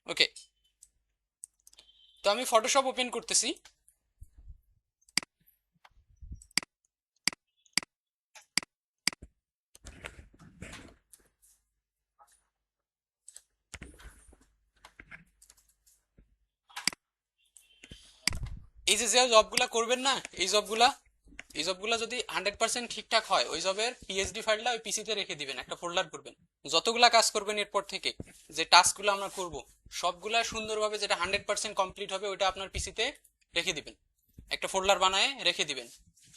ওকে, তো আমি Photoshop open করতেছি। এই যে যে জবগুলা করবেন না, এই জবগুলা যদি 100% ঠিকঠাক হয়, ওই জবের পিএইচডি ফাইলটা ওই পিসিতে রেখে দিবেন, একটা ফোল্ডার করবেন। যতগুলা কাজ করবেন এরপর থেকে, যে টাস্কগুলো আমরা করব, সবগুলা সুন্দরভাবে যেটা 100% কমপ্লিট হবে ওইটা আপনার পিসিতে রেখে দিবেন, একটা ফোল্ডার বানায় রেখে দিবেন।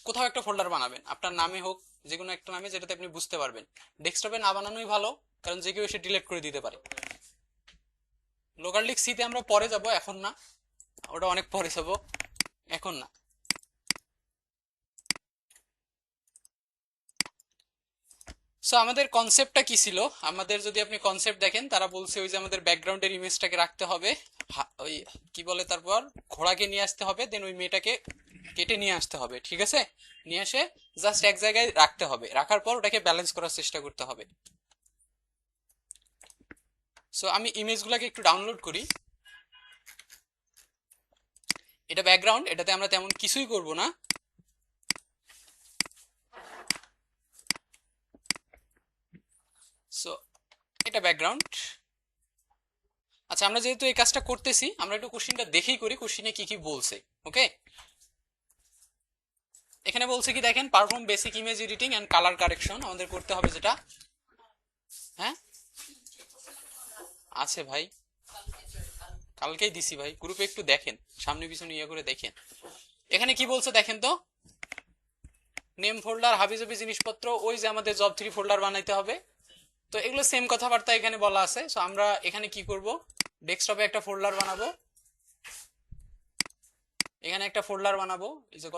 কোথাও একটা ফোল্ডার বানাবেন, আপনার নামে হোক, যে কোনো একটা নামে যেটাতে আপনি বুঝতে পারবেন। ডেস্কটপে না বানানোই ভালো, কারণ যে কেউ এসে ডিলিট করে দিতে পারে। লোকাল ডিস্ক সিতে আমরা পরে যাব, এখন না, ওটা অনেক পরে যাব, এখন না। সো আমাদের কনসেপ্টটা কি ছিল? আমাদের যদি আপনি কনসেপ্ট দেখেন, তারা বলছে ওই যে আমাদের ব্যাকগ্রাউন্ডের ইমেজটাকে রাখতে হবে, ওই কি বলে, তারপর ঘোড়াকে নিয়ে আসতে হবে, দেন ওই মেয়েটাকে কেটে নিয়ে আসতে হবে, ঠিক আছে? নিয়ে এসে জাস্ট এক জায়গায় রাখতে হবে, রাখার পর ওটাকে ব্যালেন্স করার চেষ্টা করতে হবে। সো আমি ইমেজগুলোকে একটু ডাউনলোড করি। এটা ব্যাকগ্রাউন্ড, এটাতে আমরা তেমন কিছুই করব না। সো এটা ব্যাকগ্রাউন্ড। আচ্ছা, আমরা যেহেতু এই কাজটা করতেছি, আমরা একটু কোশ্চিনটা দেখেই করি, কোশ্চিনে কি কি বলছে। ওকে, এখানে বলছে কি দেখেন, perform basic image editing and colour correction আমাদের করতে হবে, যেটা হ্যাঁ আছে ভাই, কালকেই দিছি ভাই, গ্রুপে একটু দেখেন, সামনে পিছনে ইয়ে করে দেখেন। এখানে কি বলছে দেখেন তো, নেম ফোল্ডার, হাবিজাবি জিনিসপত্র, ওই যে আমাদের জব 3 ফোল্ডার বানাইতে হবে। তো এগুলো সেম কথাবার্তা এখানে বলা আছে। সো আমরা এখানে কি করব, ডেস্কটপে একটা ফোল্ডার বানাবো, এখানে একটা ফোল্ডার বানাবো। এই যে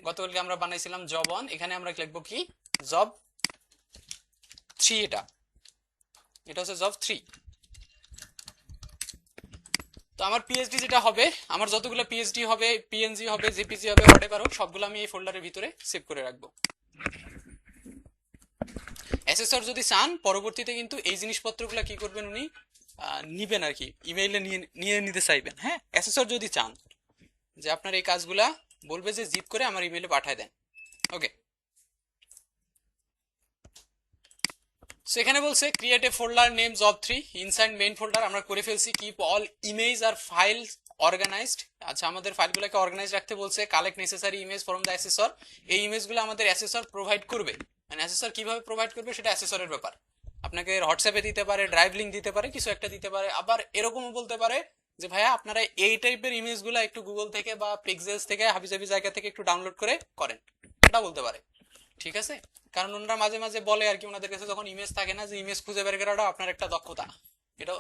গতকালকে আমরা বানাইছিলাম জব 1, এখানে আমরা লিখবো কি, জব 3। এটা এটা হচ্ছে জব 3। তো আমার পিএইচডি যেটা হবে, আমার যতগুলো পিএইচডি হবে, পিএনজি হবে, জেপিজি হবে, হোয়াটএভার হোক, সবগুলো আমি এই ফোল্ডারের ভিতরে সেভ করে রাখবো। অ্যাসেসর যদি চান পরবর্তীতে কিন্তু এই জিনিসপত্রগুলো কি করবেন উনি, নিবেন আর কি, ইমেইলে নিয়ে নিয়ে নিতে চাইবেন। হ্যাঁ, অ্যাসেসর যদি চান যে আপনার এই কাজগুলা, বলবে যে জিপ করে আমার ইমেইলে পাঠায় দেন। ওকে, সেখানে বলছে create a folder name job 3 inside main folder, আমরা করে ফেলছি। কিপ অল ইমেজ আর ফাইল অর্গানাইজড। আচ্ছা, আমাদের ফাইলগুলোকে অর্গানাইজ রাখতে বলছে। Collect necessary image from the assessor, এই ইমেজগুলো আমাদের অ্যাসেসর প্রোভাইড করবে। মানে অ্যাসেসর কিভাবে প্রোভাইড করবে সেটা অ্যাসেসরের ব্যাপার। আপনাকে হোয়াটসঅ্যাপে দিতে পারে, ড্রাইভ লিঙ্ক দিতে পারে, কিছু একটা দিতে পারে। আবার এরকমও বলতে পারে যে ভাইয়া আপনারা এই টাইপের ইমেজগুলো একটু গুগল থেকে বা পিক্সেলস থেকে, হাবিজাবি জায়গা থেকে একটু ডাউনলোড করে করেন, এটা বলতে পারে। ঠিক আছে, কারণ ওনারা মাঝে মাঝে বলে আর কি, ওনাদের কাছে যখন ইমেজ থাকে না, যে ইমেজ খুঁজে বের করাটা আপনার একটা দক্ষতা, এটা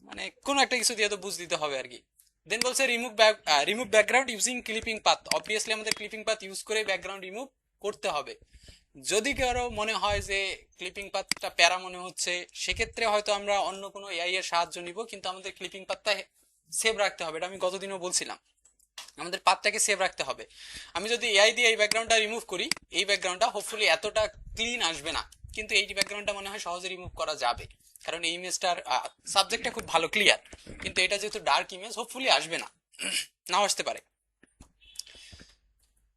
মানে কোনো একটা কিছু দিয়ে তো বুঝ দিতে হবে আর কি। দেন বলছে remove background using clipping path, obviously আমাদের ক্লিপিং পাথ ইউজ করে ব্যাকগ্রাউন্ড রিমুভ করতে হবে। যদি কারো মনে হয় যে ক্লিপিং পাথটা প্যারা মনে হচ্ছে, সেক্ষেত্রে হয়তো আমরা অন্য কোনো এআই এর সাহায্য নিব, কিন্তু আমাদের ক্লিপিং পাথটা সেভ রাখতে হবে। এটা আমি গতদিনও বলছিলাম, আমাদের পাথটাকে সেভ রাখতে হবে। আমি যদি এআই দিয়ে এই ব্যাকগ্রাউন্ডটা রিমুভ করি, এই ব্যাকগ্রাউন্ডটা হোপফুলি এতটা ক্লিন আসবে না, কিন্তু এই ব্যাকগ্রাউন্ডটা মনে হয় সহজে রিমুভ করা যাবে, কারণ এই ইমেজটার সাবজেক্টটা খুব ভালো ক্লিয়ার। কিন্তু এটা যেহেতু ডার্ক ইমেজ, হোপফুলি আসবে না, নাও আসতে পারে।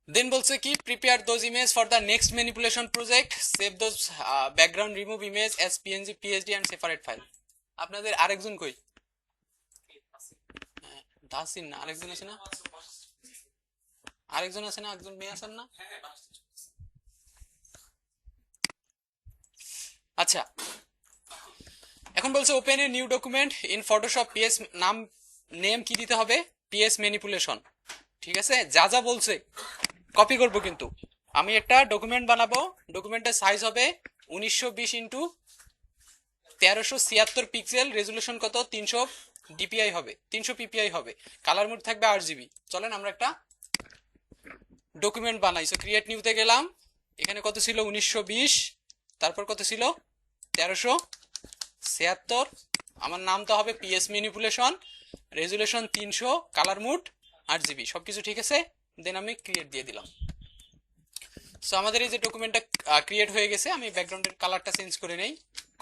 দেন বলছে কি, prepare those image for the next manipulation project, save those background remove image S PNG PhD and separate file. আপনাদের আরেকজন কই? দাসিন না, আরেকজন আছে না, আরেকজন আছে না, একজন মেয়ে আছেন না? আচ্ছা, এখন বলছে open a new document in Photoshop PS, নাম নেম কি দিতে হবে, পিএস ম্যানিপুলেশন। ঠিক আছে, যা যা বলছে কপি করব। কিন্তু আমি একটা ডকুমেন্ট বানাবো, ডকুমেন্টের সাইজ হবে 1920 ইন্টু 1376 পিক্সেল, রেজুলেশন কত, 300 ডিপিআই হবে, 300 পিপিআই হবে, কালার মোড থাকবে 8 জিবি। চলেন আমরা একটা ডকুমেন্ট বানাই। সো ক্রিয়েট নিউতে গেলাম, এখানে কত ছিল, 1920, তারপর কত ছিল, 1376, আমার নামটা হবে PS manipulation, resolution 300, colour mode 8 GB, সবকিছু ঠিক আছে। দেন আমি ক্রিয়েট দিয়ে দিলাম। সো আমাদের এই যে ডকুমেন্টটা ক্রিয়েট হয়ে গেছে। আমি ব্যাকগ্রাউন্ডের কালারটা চেঞ্জ করে নেই,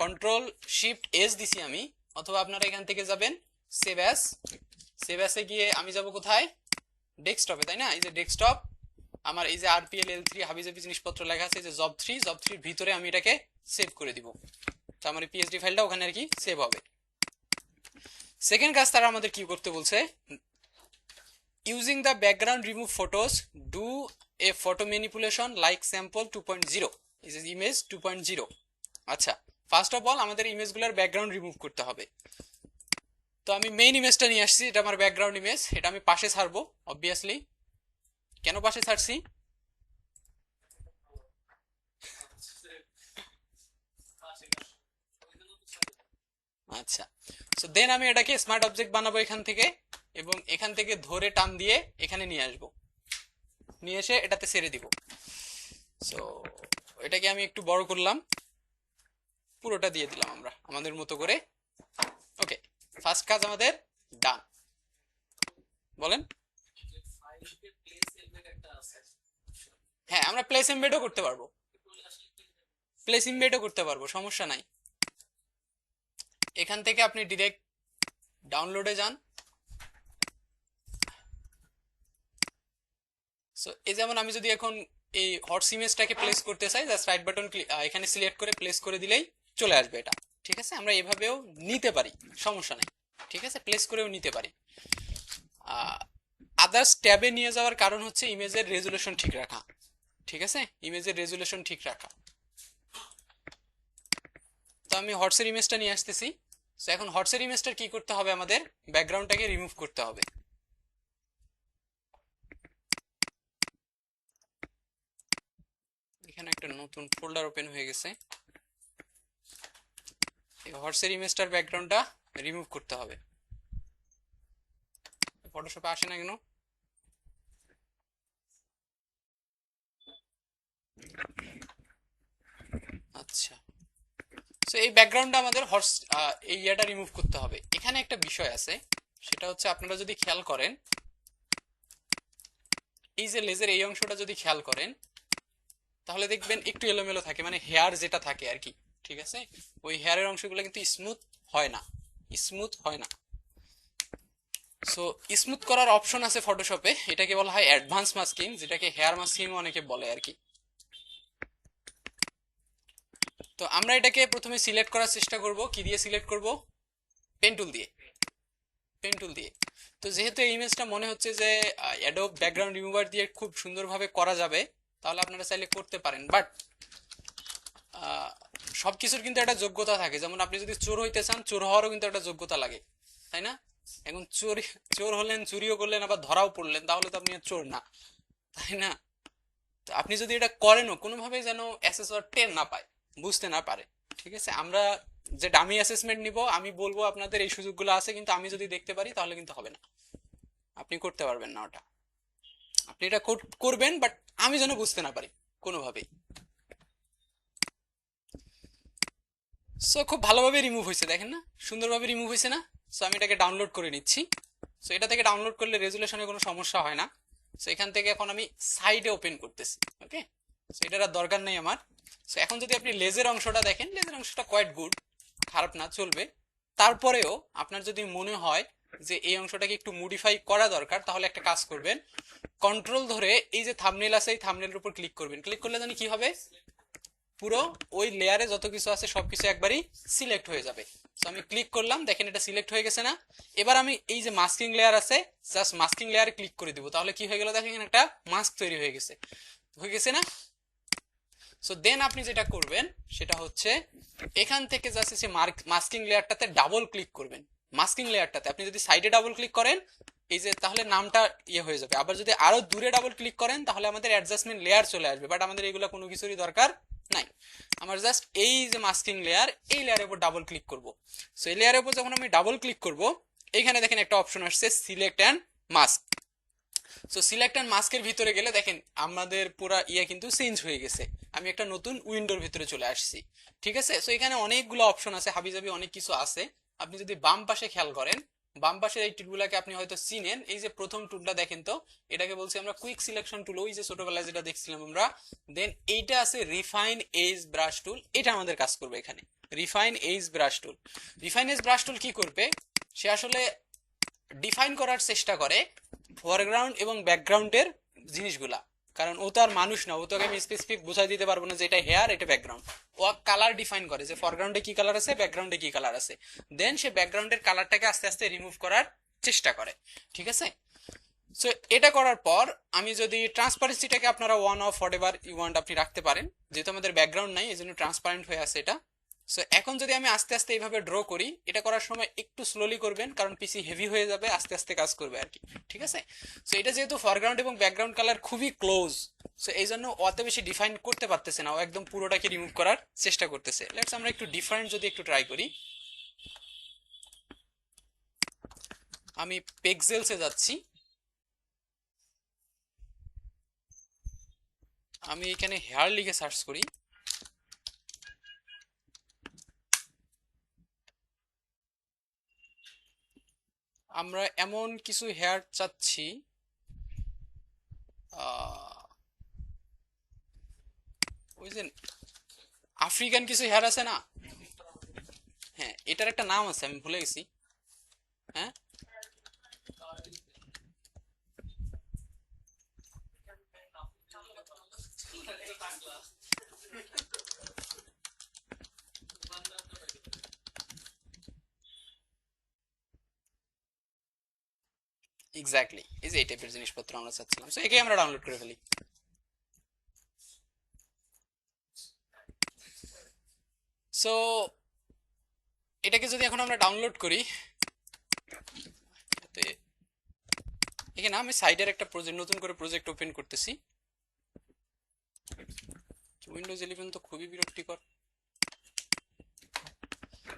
কন্ট্রোল শিফট এস দিছি আমি, অথবা আপনারা এখান থেকে যাবেন সেভ অ্যাজ, সেভ অ্যাসে গিয়ে আমি যাব কোথায়, ডেস্কটপে, তাই না? এই যে ডেস্কটপ, আমার এই যে আরপিএল L3 হাবিজাবি জিনিসপত্র লেখা আছে, যে জব 3 ভিতরে আমি এটাকে সেভ করে দিব। তো আমার এই পিএসডি ফাইলটা ওখানে আর কি সেভ হবে। সেকেন্ড কাজ তারা আমাদের কি করতে বলছে, using the background remove photos do a photo manipulation like sample 2.0 is image 2.0। আচ্ছা, ফার্স্ট অফ অল আমাদের ইমেজগুলোর ব্যাকগ্রাউন্ড রিমুভ করতে হবে। তো আমি মেইন ইমেজটা নিয়ে আসছি, এটা আমার ব্যাকগ্রাউন্ড ইমেজ, এটা আমি পাশে ছাড়বো অবভিয়াসলি। কেন পাশে ছাড়ছি, আচ্ছা, সো দেন আমি এটাকে স্মার্ট অবজেক্ট বানাবো এখান থেকে, এবং এখান থেকে ধরে টান দিয়ে এখানে নিয়ে আসবো, নিয়ে এসে এটাতে ছেড়ে দিব। সো এটাকে আমি একটু বড় করলাম, পুরোটা দিয়ে দিলাম আমরা আমাদের মতো করে। ওকে, ফার্স্ট কাজ আমাদের ডান। বলেন। হ্যাঁ, আমরা প্লেস এমবেডও করতে পারবো, প্লেস এমবেডও করতে পারবো, সমস্যা নাই। এখান থেকে আপনি ডিরেক্ট ডাউনলোডে যান। সো এই যেমন আমি যদি এখন এই হটস ইমেজটাকে প্লেস করতে চাই, জাস্ট রাইট বাটন এখানে সিলেক্ট করে প্লেস করে দিলেই চলে আসবে এটা। ঠিক আছে, আমরা এভাবেও নিতে পারি, সমস্যা নেই। ঠিক আছে, প্লেস করেও নিতে পারি। আদার্স ট্যাবে নিয়ে যাওয়ার কারণ হচ্ছে ইমেজের রেজুলেশন ঠিক রাখা। ঠিক আছে, ইমেজের রেজুলেশন ঠিক রাখা। তো আমি হটসের ইমেজটা নিয়ে আসতেছি। সো এখন হটসের ইমেজটার কি করতে হবে, আমাদের ব্যাকগ্রাউন্ডটাকে রিমুভ করতে হবে। এখানে একটা নতুন ফোল্ডার ওপেন হয়ে গেছে, এই হটসের ইমেজটার ব্যাকগ্রাউন্ডটা রিমুভ করতে হবে। ফটোশপে আসে না কেন? আচ্ছা, সো এই ব্যাকগ্রাউন্ডটা আমাদের হর্স এই ইয়াটা রিমুভ করতে হবে। এখানে একটা বিষয় আছে, সেটা হচ্ছে আপনারা যদি খেয়াল করেন, এই যে লেজের এই অংশটা যদি খেয়াল করেন, তাহলে দেখবেন একটু এলোমেলো থাকে, মানে হেয়ার যেটা থাকে আর কি। ঠিক আছে, ওই হেয়ারের অংশগুলো কিন্তু স্মুথ হয় না, স্মুথ হয় না। সো স্মুথ করার অপশন আছে ফটোশপে, এটাকে বলা হয় অ্যাডভান্স মাস্কিং, যেটাকে হেয়ার মাস্কিং অনেকে বলে আর কি। তো আমরা এটাকে প্রথমে সিলেক্ট করার চেষ্টা করব, কি দিয়ে সিলেক্ট করব, পেন টুল দিয়ে, পেন টুল দিয়ে। তো যেহেতু এই ইমেজটা মনে হচ্ছে যে অ্যাডোব ব্যাকগ্রাউন্ড রিমুভার দিয়ে খুব সুন্দরভাবে করা যাবে, তাহলে আপনারা চাইলে করতে পারেন। বাট সবকিছুর কিন্তু একটা যোগ্যতা থাকে, যেমন আপনি যদি চোর হইতে চান, চোর হওয়ারও কিন্তু একটা যোগ্যতা লাগে, তাই না? এখন চোর, চোর হলেন, চুরিও করলেন, আবার ধরাও পড়লেন, তাহলে তো আপনি আর চোর না, তাই না? তো আপনি যদি এটা করেনও, কোনোভাবে যেন অ্যাসেসর টের না পায়, বুঝতে না পারে। ঠিক আছে, আমরা যে ডামি অ্যাসেসমেন্ট নিব, আমি বলবো আপনাদের এই সুযোগগুলো আছে, কিন্তু আমি যদি দেখতে পারি তাহলে কিন্তু হবে না, আপনি করতে পারবেন না ওটা। আপনি এটা করবেন, বাট আমি যেন বুঝতে না পারি কোনোভাবেই। সো খুব ভালোভাবে রিমুভ হয়েছে, দেখেন না, সুন্দরভাবে রিমুভ হয়েছে না? সো আমি এটাকে ডাউনলোড করে নিচ্ছি। সো এটা থেকে ডাউনলোড করলে রেজুলেশনের কোনো সমস্যা হয় না। সো এখান থেকে এখন আমি সাইডে ওপেন করতেছি। ওকে, সো এটার আর দরকার নেই আমার। সো এখন যদি আপনি লেজের অংশটা দেখেন, লেজের অংশটা কোয়াইট গুড, খারাপ না, চলবে। তারপরেও আপনার যদি মনে হয় যে এই অংশটাকে একটু মডিফাই করা দরকার, তাহলে একটা কাজ করবেন, কন্ট্রোল ধরে এই যে থাম্বনেল আছে, এই থাম্বনেলের উপর ক্লিক করবেন। ক্লিক করলে জানি কি হবে, পুরো ওই লেয়ারে যত কিছু আছে সবকিছু একবারই সিলেক্ট হয়ে যাবে। সো আমি ক্লিক করলাম, দেখেন এটা সিলেক্ট হয়ে গেছে না? এবার আমি এই যে মাস্কিং লেয়ার আছে, জাস্ট মাস্কিং লেয়ারে ক্লিক করে দিব, তাহলে কি হয়ে গেল, দেখেন একটা মাস্ক তৈরি হয়ে গেছে, হয়ে গেছে না? সো দেন আপনি যেটা করবেন সেটা হচ্ছে, এখান থেকে জাস্ট এসে মাস্কিং লেয়ারটাতে ডাবল ক্লিক করবেন। মাস্কিং লেয়ারটাতে আপনি যদি সাইডে ডাবল ক্লিক করেন, এই যে তাহলে নামটা ইয়ে হয়ে যাবে। আবার যদি আরো দূরে ডাবল ক্লিক করেন, তাহলে আমাদের অ্যাডজাস্টমেন্ট লেয়ার চলে আসবে, বাট আমাদের এগুলো কোনো কিছুরই দরকার নাই। আমার জাস্ট এই যে মাস্কিং লেয়ার, এই লেয়ারের উপর ডাবল ক্লিক করব। সো এই লেয়ারের উপর যখন আমি ডাবল ক্লিক করব, এখানে দেখেন একটা অপশন আসছে select and mask. So select and মাস্কের ভিতরে গেলে দেখেন আমাদের পুরা ইয়ে কিন্তু চেঞ্জ হয়ে গেছে, আমি একটা নতুন উইন্ডোর ভিতরে চলে আসছি। ঠিক আছে, সো এখানে অনেকগুলো অপশন আছে, হাবিজাবি অনেক কিছু আছে। আপনি যদি বাম পাশে খেয়াল করেন, বাম পাশের এই টুলগুলোকে আপনি হয়তো চিনেন। এই যে প্রথম টুলটা দেখেন তো, এটাকে বলছি আমরা কুইক সিলেকশন টুল, ওই যে ছোটবেলায় যেটা দেখছিলাম আমরা। দেন এইটা আছে রিফাইন এজ ব্রাশ টুল, এটা আমাদের কাজ করবে এখানে। Refine edge brush tool, refine edge brush tool কি করবে, সে আসলে ডিফাইন করার চেষ্টা করে ফরগ্রাউন্ড এবং ব্যাকগ্রাউন্ডের জিনিসগুলা। কারণ ও তো আর মানুষ না, ও তোকে আমি স্পেসিফিক বুঝাই দিতে পারবো না যে এটা হেয়ার এটা ব্যাকগ্রাউন্ড। ও কালার ডিফাইন করে যে ফরগ্রাউন্ডে কি কালার আছে, ব্যাকগ্রাউন্ডে কি কালার আছে। দেন সে ব্যাকগ্রাউন্ডের কালারটাকে আস্তে আস্তে রিমুভ করার চেষ্টা করে, ঠিক আছে। সো এটা করার পর আমি যদি ট্রান্সপারেন্সিটাকে আপনারা one of whatever you want আপনি রাখতে পারেন, যেহেতু আমাদের ব্যাকগ্রাউন্ড নাই এই জন্য ট্রান্সপারেন্ট হয়ে আছে এটা। সো এখন যদি আমি আস্তে আস্তে এইভাবে ড্র করি, এটা করার সময় একটু স্লোলি করবেন কারণ পিসি হেভি হয়ে যাবে, আস্তে আস্তে কাজ করবে আর কি, ঠিক আছে। সো এটা যেহেতু ফরগ্রাউন্ড এবং ব্যাকগ্রাউন্ড কালার খুবই ক্লোজ, সো এই জন্য অত বেশি ডিফাইন করতে পারতেছে না, ও একদম পুরোটাকে রিমুভ করার চেষ্টা করতেছে। লেটস আমরা একটু ডিফারেন্ট যদি একটু ট্রাই করি। আমি পেক্সেলসে যাচ্ছি, আমি এখানে হেয়ার লিখে সার্চ করি। আমরা এমন কিছু হেয়ার চাচ্ছি, ওই যে আফ্রিকান কিছু হেয়ার আছে না, হ্যাঁ এটার একটা নাম আছে আমি ভুলে গেছি। হ্যাঁ এক্স্যাক্টলি, এই যে এই টাইপের জিনিসপত্র আমরা চাচ্ছিলাম, সো একে আমরা ডাউনলোড করে ফেলি। সো এটাকে যদি এখন আমরা ডাউনলোড করি, এখানে আমি সাইডের একটা প্রজেক্ট, নতুন করে প্রজেক্ট ওপেন করতেছি। উইন্ডোজ 11 তো খুবই বিরক্তিকর।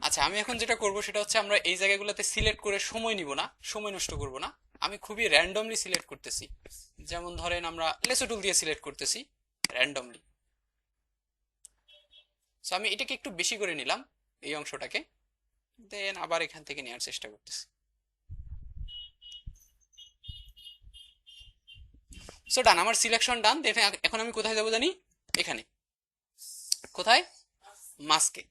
আচ্ছা আমি এখন যেটা করব সেটা হচ্ছে আমরা এই জায়গাগুলোতে সিলেক্ট করে সময় নিব না, সময় নষ্ট করব না, আমি খুবই র্যান্ডমলি সিলেক্ট করতেছি। যেমন ধরেন আমরা লেসো টুল দিয়ে সিলেক্ট করতেছি র্যান্ডমলি। সো আমি এটাকে একটু বেশি করে নিলাম এই অংশটাকে, দেন আবার এখান থেকে নেওয়ার চেষ্টা করতেছি। সো ডান, আমার সিলেকশন ডান। এখন আমি কোথায় যাবো জানি, এখানে কোথায়, মাস্কে।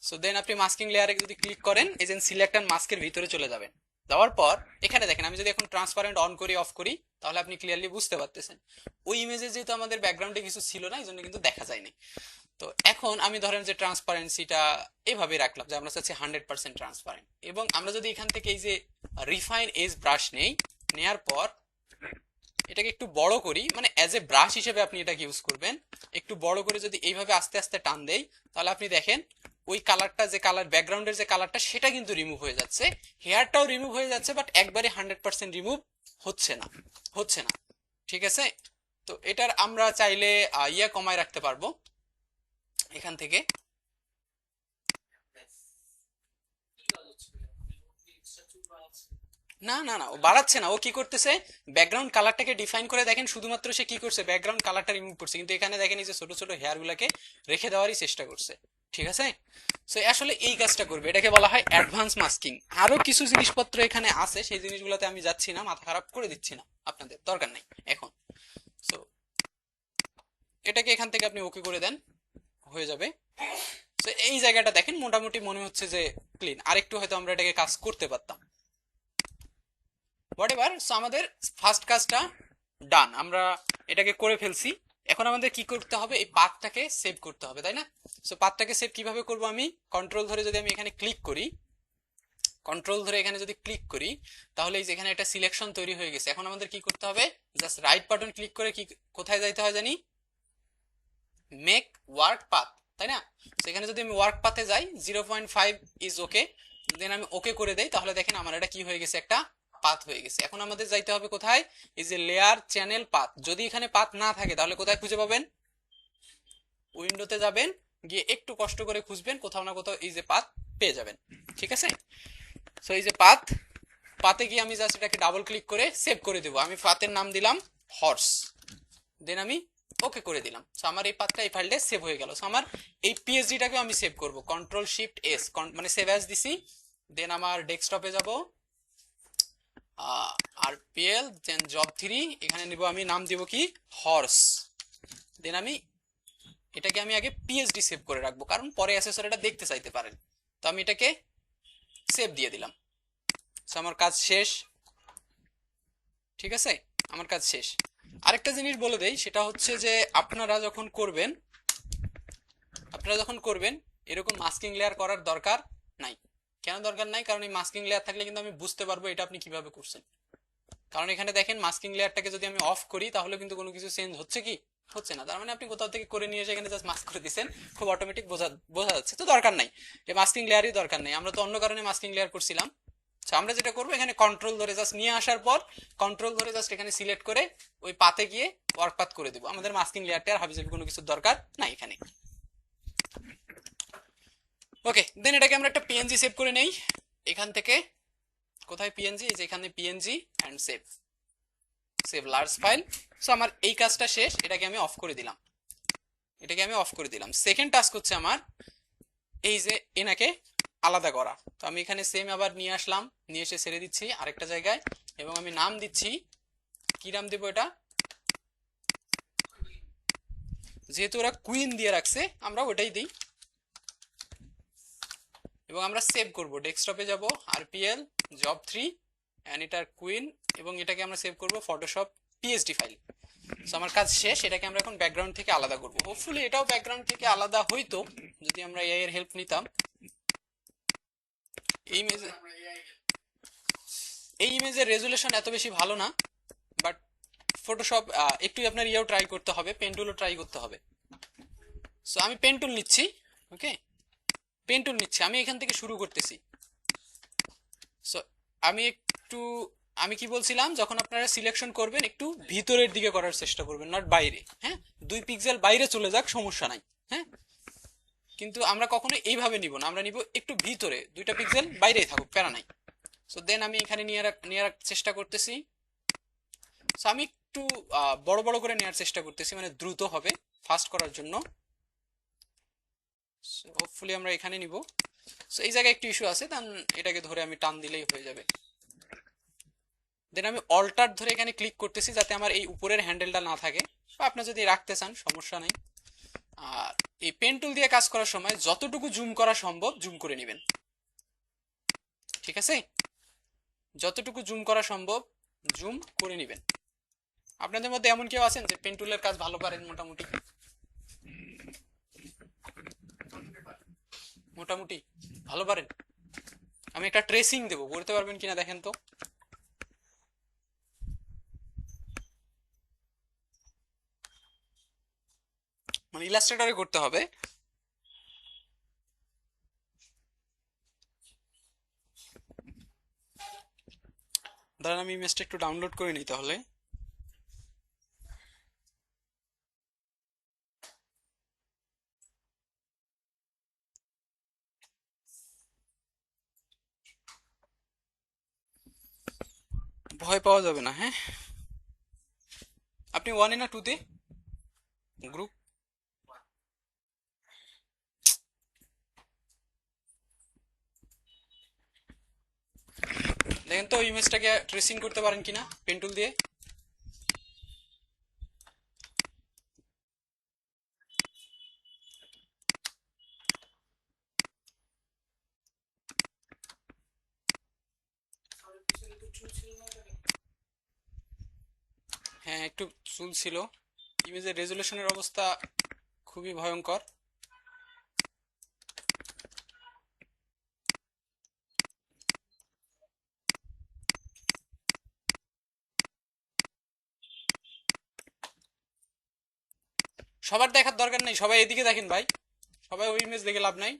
সো দেন আপনি মাস্কিং লেয়ারে যদি ক্লিক করেন, এই যে সিলেক্ট অ্যান্ড মাস্কের ভিতরে চলে যাবেন। যাওয়ার পর এখানে দেখেন আমি যদি এখন ট্রান্সপারেন্ট অন করি অফ করি, তাহলে আপনি ক্লিয়ারলি বুঝতে পারতেছেন ওই ইমেজে যেহেতু আমাদের ব্যাকগ্রাউন্ডে কিছু ছিল না, এই জন্য কিন্তু দেখা যায়নি। তো এখন আমি ধরেন যে ট্রান্সপারেন্সিটা এভাবে রাখলাম যে আমরা চাচ্ছি 100% ট্রান্সপারেন্ট, এবং আমরা যদি এখান থেকে এই যে রিফাইন এজ ব্রাশ নেই, নেয়ার পর এটাকে একটু বড় করি, মানে অ্যাজ এ ব্রাশ হিসেবে আপনি এটাকে ইউজ করবেন, একটু বড় করে যদি এইভাবে আস্তে আস্তে টান দেই, তাহলে আপনি দেখেন ওই কালারটা, যে কালার ব্যাকগ্রাউন্ডের যে কালারটা সেটা কিন্তু রিমুভ হয়ে যাচ্ছে, হেয়ারটাও রিমুভ হয়ে যাচ্ছে, বাট একবারে 100% রিমুভ হচ্ছে না, ঠিক আছে। তো এটার আমরা চাইলে ইয়া কমায় রাখতে পারবো এখান থেকে। না না না, ও বাড়াচ্ছে না, ও কি করতেছে, ব্যাকগ্রাউন্ড কালারটাকে ডিফাইন করে দেখেন, শুধুমাত্র সে কি করছে, ব্যাকগ্রাউন্ড কালারটা রিমুভ করছে, কিন্তু এখানে দেখেন এই যে ছোট ছোট হেয়ার গুলাকে রেখে দেওয়ারই চেষ্টা করছে, ঠিক আছে। সো আসলে এই কাজটা করবে, এটাকে বলা হয় অ্যাডভান্স মাস্কিং। আরো কিছু জিনিসপত্র এখানে আছে, সেই জিনিসগুলোতে আমি যাচ্ছি না, মাথা খারাপ করে দিচ্ছি না, আপনাদের দরকার নাই এখন। সো এটাকে এখান থেকে আপনি ওকে করে দেন, হয়ে যাবে। তো এই জায়গাটা দেখেন মোটামুটি মনে হচ্ছে যে ক্লিন, আরেকটু হয়তো আমরা এটাকে কাজ করতে পারতাম, হোয়াট এভার। সো আমাদের ফার্স্ট কাজটা ডান, আমরা এটাকে করে ফেলছি। এখন আমাদের কি করতে হবে, এই পাথটাকে সেভ করতে হবে, তাই না। সো পাথটাকে সেভ কিভাবে করব, আমি কন্ট্রোল ধরে যদি আমি এখানে ক্লিক করি, কন্ট্রোল ধরে এখানে যদি ক্লিক করি, তাহলে এই যে এখানে একটা সিলেকশন তৈরি হয়ে গেছে। এখন আমাদের কি করতে হবে, জাস্ট রাইট বাটন ক্লিক করে কি কোথায় যাইতে হয় জানি, মেক ওয়ার্ক পাথ, তাই না। সেখানে যদি আমি ওয়ার্ক পাথে যাই 0.5 ইজ ওকে, দেন আমি ওকে করে দেই, তাহলে দেখেন আমার এটা কি হয়ে গেছে, একটা পাথ হয়ে গেছে। এখন আমাদের যাইতে হবে কোথায়, এই যে লেয়ার চ্যানেল পাথ, যদি এখানে পাথ না থাকে তাহলে কোথায় খুঁজে পাবেন, উইন্ডোতে যাবেন, গিয়ে একটু কষ্ট করে খুঁজবেন, কোথাও না কোথাও এই যে পাথ পেয়ে যাবেন, ঠিক আছে। সো এই যে পাথ, পাথে গিয়ে আমি জাস্ট এটাকে ডাবল ক্লিক করে সেভ করে দেবো। আমি পাথের নাম দিলাম হর্স, দেন আমি ওকে করে দিলাম। সো আমার এই পাথটা এই ফাইলটা সেভ হয়ে গেল। সো আমার এই পিএসডিটাকে আমি সেভ করব, কন্ট্রোল শিফট এস, মানে সেভ অ্যাজ দিছি। দেন আমার ডেস্কটপে যাব, আরপিএল দেন জব 3, এখানে নিব আমি নাম দিব কি হর্স। দেন আমি এটাকে আমি আগে পিএইচডি সেভ করে রাখবো, কারণ পরে অ্যাসেসর এটা দেখতে চাইতে পারেন। তো আমি এটাকে সেভ দিয়ে দিলাম। সো আমার কাজ শেষ। ঠিক আছে, আমার কাজ শেষ। আরেকটা জিনিস বলে দেই, সেটা হচ্ছে যে আপনারা যখন করবেন এরকম মাস্কিং লেয়ার করার দরকার নাই। কেন দরকার নাই? কারণ এই মাস্কিং লেয়ার থাকলে কিন্তু আমি বুঝতে পারবো এটা আপনি কিভাবে করছেন। কারণ এখানে দেখেন মাস্কিং লেয়ারটাকে যদি আমি অফ করি তাহলে কিন্তু কোনো কিছু চেঞ্জ হচ্ছে কি হচ্ছে না। তার মানে আপনি কোথাও থেকে করে নিয়ে এসে এখানে জাস্ট মাস্ক করে দিচ্ছেন, খুব অটোমেটিক বোঝা যাচ্ছে। তো দরকার নাই, এই মাস্কিং লেয়ারই দরকার নেই। আমরা তো অন্য কারণে মাস্কিং লেয়ার করছিলাম। আচ্ছা, আমরা যেটা করবো এখানে কন্ট্রোল ধরে জাস্ট নিয়ে আসার পর কন্ট্রোল ধরে জাস্ট এখানে সিলেক্ট করে ওই পাতে গিয়ে ওয়ার্ক পাথ করে দেবো। আমাদের মাস্কিং লেয়ারটা আর হাবিজাবি কোনো কিছুর দরকার নাই এখানে। ওকে, দেন এটাকে আমরা একটা পিএনজি সেভ করে নেই এখান থেকে। কোথায় পিএনজি? এই যে এখানে PNG and save, save large file. So আমার এই কাজটা শেষ, এটাকে আমি অফ করে দিলাম। সেকেন্ড টাস্ক হচ্ছে আমার এই যে এনাকে আলাদা করা। তো আমি এখানে সেম আবার নিয়ে আসলাম, নিয়ে এসে ছেড়ে দিচ্ছি আরেকটা জায়গায়, এবং আমি নাম দিচ্ছি, কি নাম দেবো এটা? যেহেতু ওরা কুইন দিয়ে রাখছে আমরা ওটাই দিই, এবং আমরা সেভ করব। ডেস্কটপে যাব, আরপিএল জব 3 এন্ড এটার কুইন, এবং এটাকে আমরা সেভ করব ফটোশপ পিএসডি ফাইল। সো আমার কাজ শেষ, এটাকে আমরা এখন ব্যাকগ্রাউন্ড থেকে আলাদা করব। হোপফুলি এটাও ব্যাকগ্রাউন্ড থেকে আলাদা হইতো যদি আমরা এআই এর হেল্প নিতাম। এই ইমেজে রেজুলেশন এত বেশি ভালো না, বাট ফটোশপ একটু আপনার ইয়েও ট্রাই করতে হবে, পেন টুলও ট্রাই করতে হবে। সো আমি পেন টুল নিচ্ছি। ওকে, পেন টুল নিচ্ছি, আমি এখান থেকে শুরু করতেছি। সো আমি কি বলছিলাম, যখন আপনারা সিলেকশন করবেন একটু ভিতরের দিকে করার চেষ্টা করবেন, নট বাইরে। হ্যাঁ, 2 পিক্সেল বাইরে চলে যাক, সমস্যা নাই। হ্যাঁ, কিন্তু আমরা কখনো এইভাবে নিব না, আমরা নিব একটু ভিতরে, 2টা পিক্সেল বাইরেই থাকুক, প্যারা নাই। সো দেন আমি এখানে নিয়ে রাখার চেষ্টা করতেছি। সো আমি একটু বড় বড় করে নেওয়ার চেষ্টা করতেছি, মানে দ্রুত হবে, ফাস্ট করার জন্য। হোপফুলি আমরা এখানে নিব। সো এই জায়গায় একটু ইস্যু আছে, দেন এটাকে ধরে আমি টান দিলেই হয়ে যাবে। দেন আমি অল্টার ধরে এখানে ক্লিক করতেছি যাতে আমার এই উপরের হ্যান্ডেলটা না থাকে, বা আপনি যদি রাখতে চান সমস্যা নাই। আর এই পেন টুল দিয়ে কাজ করার সময় যতটুকু জুম করা সম্ভব জুম করে নেবেন। ঠিক আছে, যতটুকু জুম করা সম্ভব জুম করে নেবেন। আপনাদের মধ্যে এমন কেউ আছেন যে পেন টুলের কাজ ভালো পারেন? মোটামুটি মোটামুটি ভালো পারেন? আমি একটা ট্রেসিং দেবো, করতে পারবেন কিনা দেখেন তো। মানে ইলাস্ট্রেটরে করতে হবে। দাঁড়ান আমি ইমেজটা একটু ডাউনলোড করে নিই তাহলে। ভয় পাওয়া যাবে না, হ্যাঁ। আপনি 1 না 2 তে গ্রুপ? দেখেন তো ইমেজটাকে ট্রেসিং করতে পারেন কিনা পেন টুল দিয়ে। হ্যাঁ, একটু চুল ছিল। ইমেজের রেজুলেশনের অবস্থা খুবই ভয়ঙ্কর। সবার দেখার দরকার নেই, সবাই এদিকে দেখেন ভাই, সবাই ওই ইমেজ দেখে লাভ নাই।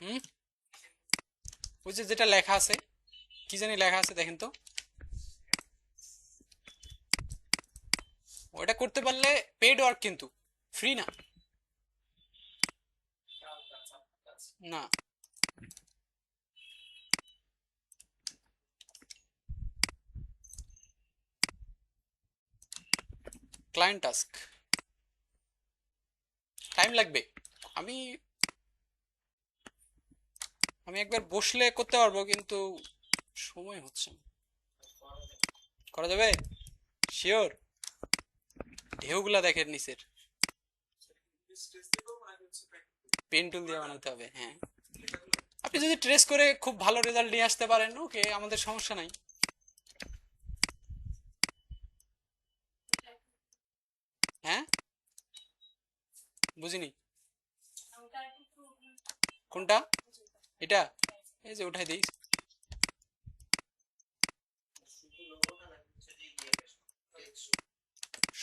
হুম, ওই যে যেটা লেখা আছে, কি জানি লেখা আছে দেখেন তো। ওটা করতে পারলে পেড ওয়ার্ক, কিন্তু ফ্রি না। না, ক্লায়েন্ট টাস্ক টাইম লাগবে। আমি আমি একবার বসলে করতে পারবো, কিন্তু সময় হচ্ছে না। করা যাবে? শিওর? ঢেউগুলা দেখেন নিচের, পেন টুল দিয়ে বানাতে হবে। হ্যাঁ, আপনি যদি ট্রেস করে খুব ভালো রেজাল্ট নিয়ে আসতে পারেন, ওকে, আমাদের সমস্যা নাই। হ্যাঁ, বুঝিনি কোনটা। এটা এই যে উঠাই দিই।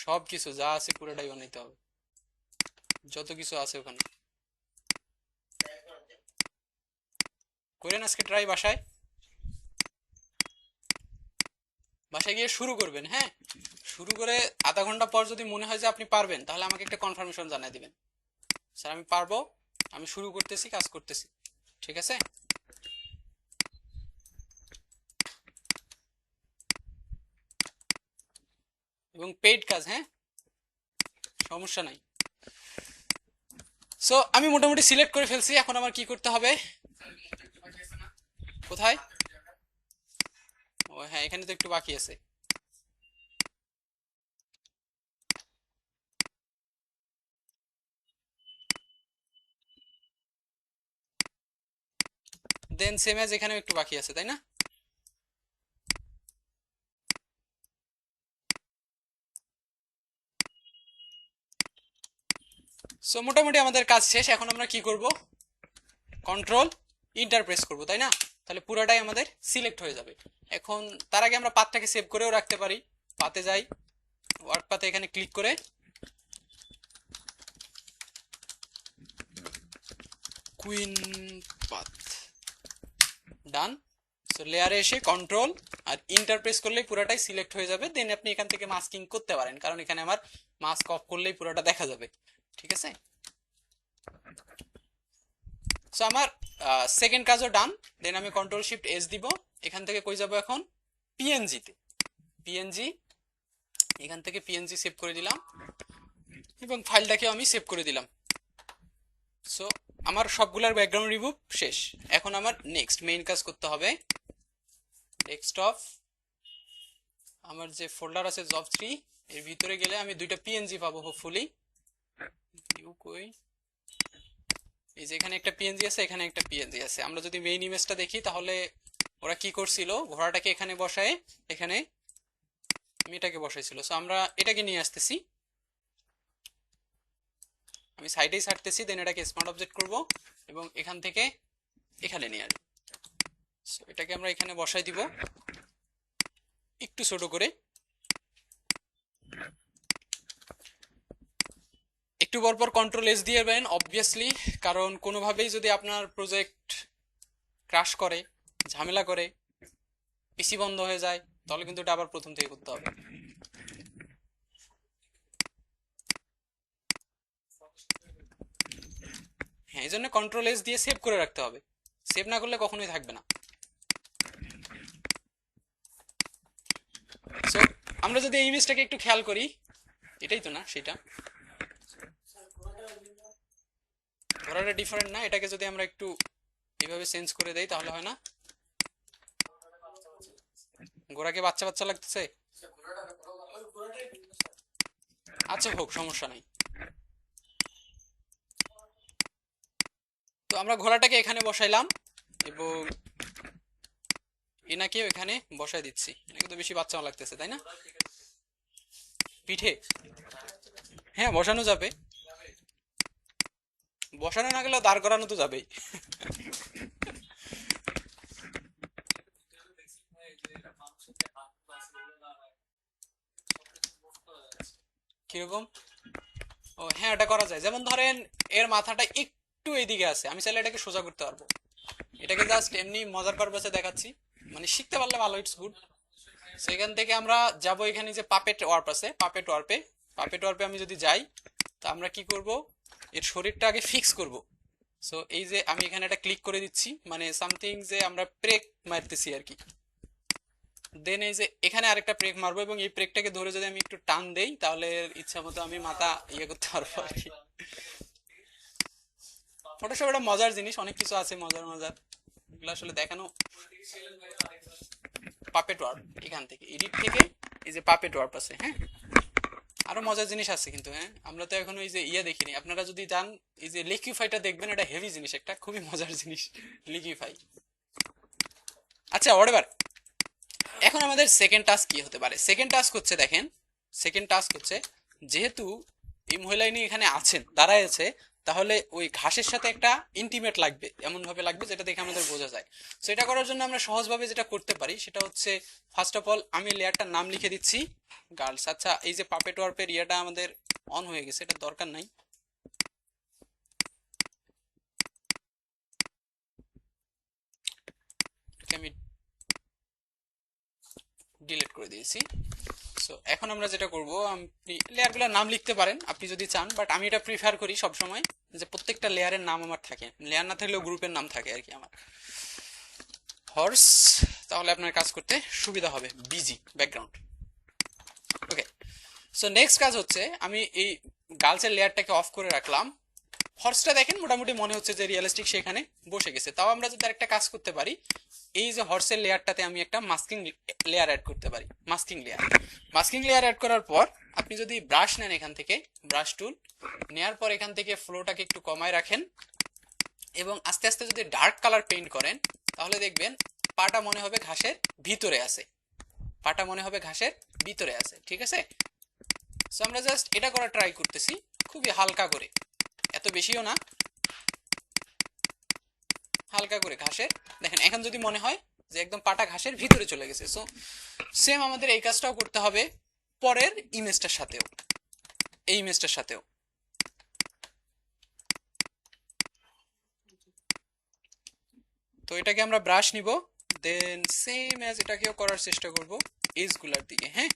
সব কিছু যা আছে পুরোটাই বানাইতে হবে, যত কিছু আছে ওখানে। করেন আজকে ট্রাই বাসায়, বাসায় গিয়ে শুরু করবেন। হ্যাঁ, শুরু করে আধা ঘন্টা পর যদি মনে হয় যে আপনি পারবেন, তাহলে আমাকে একটা কনফার্মেশন জানিয়ে দিবেন, স্যার আমি পারবো, আমি শুরু করতেছি, কাজ করতেছি। ঠিক আছে? এবং পেইড কাজ, হ্যাঁ, সমস্যা নাই। সো আমি মোটামুটি সিলেক্ট করে ফেলছি, এখন আমার কি করতে হবে? কোথায়? ও হ্যাঁ, এখানে তো একটু বাকি আছে। দেন সেম এজ এখানেও একটু বাকি আছে, তাই না? সো মোটামুটি আমাদের কাজ শেষ। এখন আমরা কি করব? কন্ট্রোল ইন্টার প্রেস করব, তাই না? তাহলে পুরোটাই আমাদের সিলেক্ট হয়ে যাবে। এখন তার আগে আমরা পাথটাকে সেভ করেও রাখতে পারি। পাতে যাই, ওয়ার্ক পাতে এখানে ক্লিক করে কুইন পাথ, ডান। সো লেয়ারে এসে কন্ট্রোল আর ইন্টার প্রেস করলেই পুরোটাই সিলেক্ট হয়ে যাবে। দেন আপনি এখান থেকে মাস্কিং করতে পারেন, কারণ এখানে আমার মাস্ক অফ করলেই পুরোটা দেখা যাবে। ঠিক আছে? সো আমার সেকেন্ড কাজও ডান। দেন আমি কন্ট্রোল শিফট এস দিব। এখান থেকে কই যাব এখন? পিএনজিতে। পিএনজি, এখান থেকে পিএনজি সেভ করে দিলাম এবং ফাইলটাকেও আমি সেভ করে দিলাম। সো আমার সবগুলোর ব্যাকগ্রাউন্ড রিমুভ শেষ। এখন আমার নেক্সট মেইন কাজ করতে হবে। ডেস্কটপ, আমার যে ফোল্ডার আছে জব 3, এর ভিতরে গেলে আমি দুইটা পিএনজি পাবো হোপফুলি। ভিউ কই? এই যে এখানে একটা পিএনজি আছে, এখানে একটা পিএনজি আছে। আমরা যদি মেইন ইমেজটা দেখি, তাহলে ওরা কি করছিল, ঘোড়াটাকে এখানে বসায় এখানে মেয়েটাকে বসাইছিল। সো আমরা এটাকে নিয়ে আসতেছি, আমি সাইডেই ছাড়তেছি। দেন এটাকে স্মার্ট অবজেক্ট করব এবং এখান থেকে এখানে নিয়ে আসবো। সো এটাকে আমরা এখানে বসাই দিব একটু ছোট করে। একটু পরপর কন্ট্রোল এস দিয়ে দেবেন অবভিয়াসলি, কারণ কোনোভাবেই যদি আপনার প্রজেক্ট ক্রাশ করে, ঝামেলা করে, পিসি বন্ধ হয়ে যায়, তাহলে কিন্তু এটা আবার প্রথম থেকে করতে হবে। হ্যাঁ, এই জন্য কন্ট্রোল এস দিয়ে সেভ করে রাখতে হবে, সেভ না করলে কখনোই থাকবে না। সো আমরা যদি এই ইমেজটাকে একটু খেয়াল করি, এটাই তো না সেটা, ঘোড়াটা ডিফারেন্ট না? এটাকে যদি আমরা একটু এইভাবে চেঞ্জ করে দেই, তাহলে হয় না? ঘোড়াকে বাচ্চা বাচ্চা লাগতেছে? আচ্ছা হোক, সমস্যা নাই। তো আমরা ঘোড়াটাকে এখানে বসাইলাম এবং এনাকেও এখানে বসাই দিচ্ছি। এনাকে তো বেশি বাচ্চা লাগতেছে, তাই না? পিঠে? হ্যাঁ, বসানো যাবে। বসানো না গেলেও দাঁড় করানো তো যাবেই। কিরকম? ও হ্যাঁ, এটা করা যায়। যেমন ধরেন এর মাথাটা একটু এইদিকে আছে, আমি চাইলে এটাকে সোজা করতে পারবো। এটাকে জাস্ট এমনি মজার পারপাসে দেখাচ্ছি, মানে শিখতে পারলে ভালো, ইটস গুড। সেখান থেকে আমরা যাব এখানে যে পাপেট ওয়ার্প আছে, পাপেট ওয়ার্পে। পাপেট ওয়ার্পে আমি যদি যাই, তা আমরা কি করব, এর শরীরটা আগে ফিক্স করব। সো এই যে আমি এখানে একটা ক্লিক করে দিচ্ছি, মানে সামথিং যে আমরা ব্রেক মারতেছি আর কি। দেন এই যে এখানে আরেকটা প্রেক মারবো, এবং এই প্রেকটাকে ধরে যদি আমি একটু টান দেই তাহলে ইচ্ছা মতো আমি মাথা ইয়ে করতে পারবো আর কি। ফটোশপ একটা মজার জিনিস, অনেক কিছু আছে মজার মজার, এগুলো আসলে দেখানো। পাপেট ওয়ার্প, এখান থেকে এডিট থেকে এই যে পাপেট ওয়ার্প আছে, হ্যাঁ আরো মজার জিনিস আছে কিন্তু। হ্যাঁ আমরা তো এখন ওই যে ইয়ে দেখিনি, আপনারা যদি যান এই যে লিকুইফাইটা দেখবেন, এটা হেভি জিনিস, একটা খুবই মজার জিনিস লিকুইফাই। আচ্ছা হোয়াটএভার, এখন আমাদের সেকেন্ড টাস্ক কি হতে পারে? সেকেন্ড টাস্ক হচ্ছে দেখেন, সেকেন্ড টাস্ক হচ্ছে যেহেতু এই মহিলা ইনি এখানে আছেন দাঁড়ায় আছে, তাহলে ওই ঘাসের সাথে একটা ইন্টিমেট লাগবে, এমন ভাবে লাগবে যেটা দেখে আমাদের বোঝা যায়। তো এটা করার জন্য আমরা সহজভাবে যেটা করতে পারি সেটা হচ্ছে ফার্স্ট অফ অল আমি লেয়ারটার নাম লিখে দিচ্ছি গার্লস। আচ্ছা এই যে পাপেট ওয়ার্পের ইয়েটা আমাদের অন হয়ে গেছে, এটা দরকার নাই, আমি ডিলিট করে দিয়েছি। সো এখন আমরা যেটা করব, আপনি লেয়ারগুলোর নাম লিখতে পারেন আপনি যদি চান, বাট আমি এটা প্রিফার করি সবসময় যে প্রত্যেকটা লেয়ারের নাম আমার থাকে, লেয়ার না থাকলেও গ্রুপের নাম থাকে আর কি আমার। হর্স, তাহলে আপনার কাজ করতে সুবিধা হবে, বিজি ব্যাকগ্রাউন্ড। ওকে, সো নেক্সট কাজ হচ্ছে আমি এই গার্লসের লেয়ারটাকে অফ করে রাখলাম। হর্সটা দেখেন মোটামুটি মনে হচ্ছে যে রিয়েলিস্টিক সেখানে বসে গেছে। তাও আমরা যদি একটা কাজ করতে পারি, এই যে হর্সের লেয়ারটাতে আমি একটা মাস্কিং লেয়ার অ্যাড করতে পারি, masking layer. Masking layer add করার পর আপনি যদি ব্রাশ নেন এখান থেকে, ব্রাশ টুল নেওয়ার পর এখান থেকে ফ্লোটাকে একটু কমায় রাখেন এবং আস্তে আস্তে যদি ডার্ক কালার পেইন্ট করেন তাহলে দেখবেন পাটা মনে হবে ঘাসের ভিতরে আছে, পাটা মনে হবে ঘাসের ভিতরে আছে, ঠিক আছে? সো আমরা জাস্ট এটা করা ট্রাই করতেছি খুবই হালকা করে, এত বেশিও না, হালকা করে ঘাসের। দেখেন এখন যদি মনে হয় যে একদম পাটা ঘাসের ভিতরে চলে গেছে। সো সেম আমাদের এই কাজটাও করতে হবে পরের ইমেজটার সাথেও, এই ইমেজটার সাথেও। তো এটাকে আমরা ব্রাশ নিব, দেন সেম অ্যাজ এটাকেও করার চেষ্টা করব এজগুলার দিকে। হ্যাঁ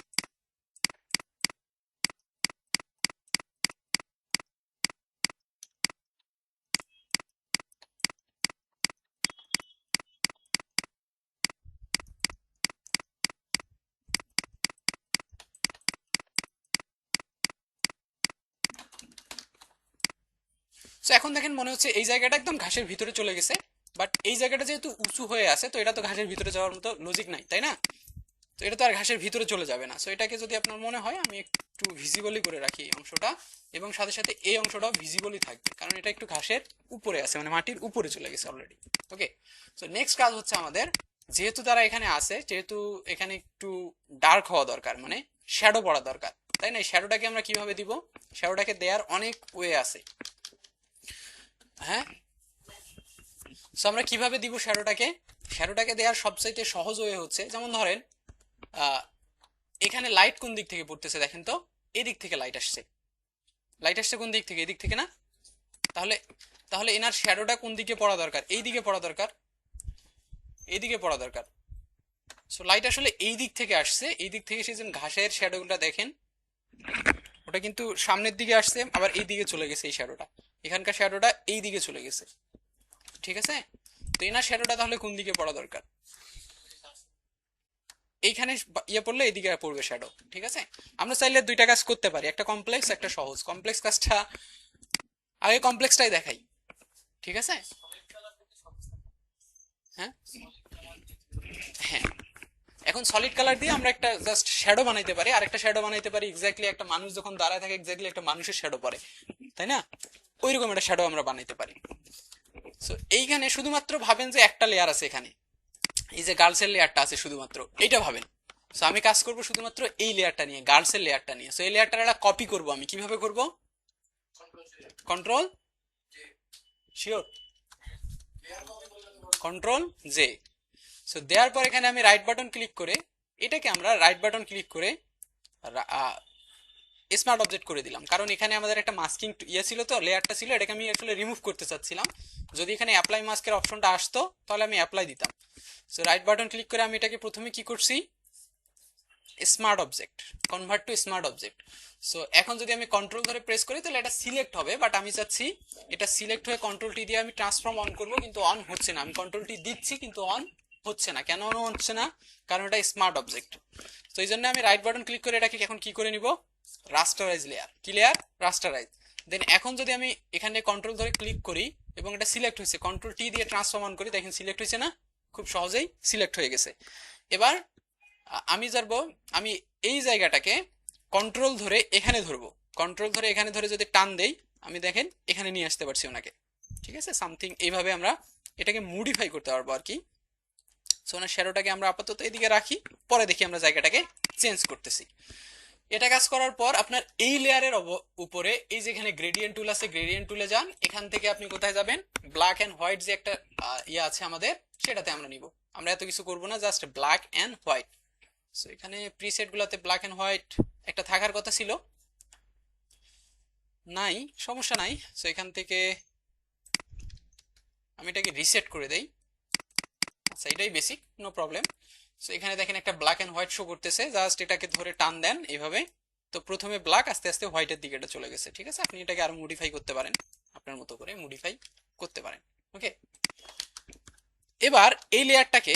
সো এখন দেখেন মনে হচ্ছে এই জায়গাটা একদম ঘাসের ভিতরে চলে গেছে, বাট এই জায়গাটা যেহেতু উঁচু হয়ে আছে তো এটা তো ঘাসের ভিতরে যাওয়ার মতো লজিক নাই, তাই না? তো এটা তো আর ঘাসের ভিতরে চলে যাবে না। সো এটাকে যদি আপনার মনে হয় আমি একটু ভিজিবলি করে রাখি এই অংশটা, এবং সাথে সাথে এই অংশটাও ভিজিবলি থাকবে কারণ এটা একটু ঘাসের উপরে আছে, মানে মাটির উপরে চলে গেছে অলরেডি। ওকে, সো নেক্সট কাজ হচ্ছে আমাদের, যেহেতু তারা এখানে আছে, যেহেতু এখানে একটু ডার্ক হওয়া দরকার, মানে শ্যাডো পড়া দরকার, তাই না? এই শ্যাডোটাকে আমরা কিভাবে দিব? শ্যাডোটাকে দেওয়ার অনেক ওয়ে আছে। হ্যাঁ, সো আমরা কিভাবে দিব শ্যাডোটাকে? শ্যাডোটাকে দেওয়ার সবচাইতে সহজ ওয়ে হচ্ছে, যেমন ধরেন এখানে লাইট কোন দিক থেকে পড়তেছে দেখেন তো, এদিক থেকে লাইট আসছে, লাইট আসছে কোন দিক থেকে? এদিক থেকে না? তাহলে তাহলে এনার শ্যাডোটা কোন দিকে পড়া দরকার? এই দিকে পড়া দরকার, এইদিকে পড়া দরকার। সো লাইট আসলে এই দিক থেকে আসছে, এই দিক থেকে সেই ঘাসের শ্যাডোগুলো দেখেন ওটা কিন্তু সামনের দিকে আসছে, আবার এই দিকে চলে গেছে এই শ্যাডোটা, এখানকার শ্যাডোটা এই দিকে চলে গেছে, ঠিক আছে? তো এনার শ্যাডোটা তাহলে কোন দিকে পড়া দরকার? এইখানে ইয়ে পড়লে এদিকে পড়বে শ্যাডো, ঠিক আছে? আমরা চাইলে দুইটা কাজ করতে পারি, একটা কমপ্লেক্স একটা সহজ। কমপ্লেক্স কাজটা আগে কমপ্লেক্সটাই দেখাই, ঠিক আছে? হ্যাঁ হ্যাঁ, এখন সলিড কালার দিয়ে আমরা একটা জাস্ট শ্যাডো বানাইতে পারি, আর একটা শ্যাডো বানাইতে পারি এক্স্যাক্টলি একটা মানুষ যখন দাঁড়ায় থাকে এক্স্যাক্টলি একটা মানুষের শ্যাডো পড়ে, তাই না? ওইরকম একটা শ্যাডো আমরা বানাইতে পারি। সো এইখানে শুধুমাত্র ভাবেন যে একটা লেয়ার আছে এখানে, এই যে গার্লসের লেয়ারটা আছে শুধুমাত্র এইটা ভাবেন। সো আমি কাজ করব শুধুমাত্র এই লেয়ারটা নিয়ে, গার্লসের লেয়ারটা নিয়ে। সো এই লেয়ারটার একটা কপি করব আমি, কিভাবে করব? Control, sure, control J. So দেওয়ার পর এখানে আমি রাইট বাটন ক্লিক করে এটাকে আমরা রাইট বাটন ক্লিক করে স্মার্ট অবজেক্ট করে দিলাম, কারণ এখানে আমাদের একটা মাস্কিং ইয়ে ছিল, তো লেয়ারটা ছিল, এটাকে আমি আসলে রিমুভ করতে চাচ্ছিলাম। যদি এখানে অ্যাপ্লাই মাস্কের অপশনটা আসতো তাহলে আমি অ্যাপ্লাই দিতাম। সো রাইট বাটন ক্লিক করে আমি এটাকে প্রথমে কি করছি, smart object, convert to smart object. So এখন যদি আমি কন্ট্রোল ধরে প্রেস করি তাহলে এটা সিলেক্ট হবে, বাট আমি চাচ্ছি এটা সিলেক্ট হয়ে কন্ট্রোল টি দিয়ে আমি ট্রান্সফর্ম অন করব, কিন্তু অন হচ্ছে না। আমি কন্ট্রোল টি দিচ্ছি কিন্তু অন হচ্ছে না। কেন হচ্ছে না? কারণ এটা স্মার্ট অবজেক্ট। তো এই জন্য আমি রাইট বাটন ক্লিক করে এটাকে এখন কি করে নিব, রাস্টারাইজ লেয়ার, কি লেয়ার, রাস্টারাইজ। দেন এখন যদি আমি এখানে কন্ট্রোল ধরে ক্লিক করি এবং এটা সিলেক্ট হয়েছে, কন্ট্রোল টি দিয়ে ট্রান্সফর্ম অন করি, দেখেন সিলেক্ট হয়েছে না, খুব সহজেই সিলেক্ট হয়ে গেছে। এবার আমি যাবো, আমি এই জায়গাটাকে কন্ট্রোল ধরে এখানে ধরবো, কন্ট্রোল ধরে এখানে ধরে যদি টান দেই, আমি দেখেন এখানে নিয়ে আসতে পারছি ওনাকে। ঠিক আছে, সামথিং এইভাবে আমরা এটাকে মডিফাই করতে পারবো আর কি। সো ওনার শ্যাডোটাকে আমরা আপাতত এদিকে রাখি, পরে দেখি আমরা জায়গাটাকে চেঞ্জ করতেছি। এটা কাজ করার পর আপনার এই লেয়ারের উপরে এই যে এখানে গ্রেডিয়েন্ট টুল আছে, গ্রেডিয়েন্ট টুলে যান, এখান থেকে আপনি কোথায় যাবেন, ব্ল্যাক এন্ড হোয়াইট যে একটা ইয়ে আছে আমাদের, সেটাতে আমরা নিব। আমরা এত কিছু করব না, just black and white. So এখানে প্রিসেট গুলাতে ব্ল্যাক এন্ড হোয়াইট একটা থাকার কথা ছিল, নাই, সমস্যা নাই। সো এখান থেকে আমি এটাকে রিসেট করে দেই। আচ্ছা, এটাই বেসিক, নো প্রবলেম। সো এখানে দেখেন একটা ব্ল্যাক এন্ড হোয়াইট শো করতেছে, জাস্ট এটাকে ধরে টান দেন এইভাবে, তো প্রথমে ব্ল্যাক, আস্তে আস্তে হোয়াইটের দিকে এটা চলে গেছে। ঠিক আছে, আপনি এটাকে আরো মডিফাই করতে পারেন, আপনার মতো করে মডিফাই করতে পারেন। ওকে, এবার এই লেয়ারটাকে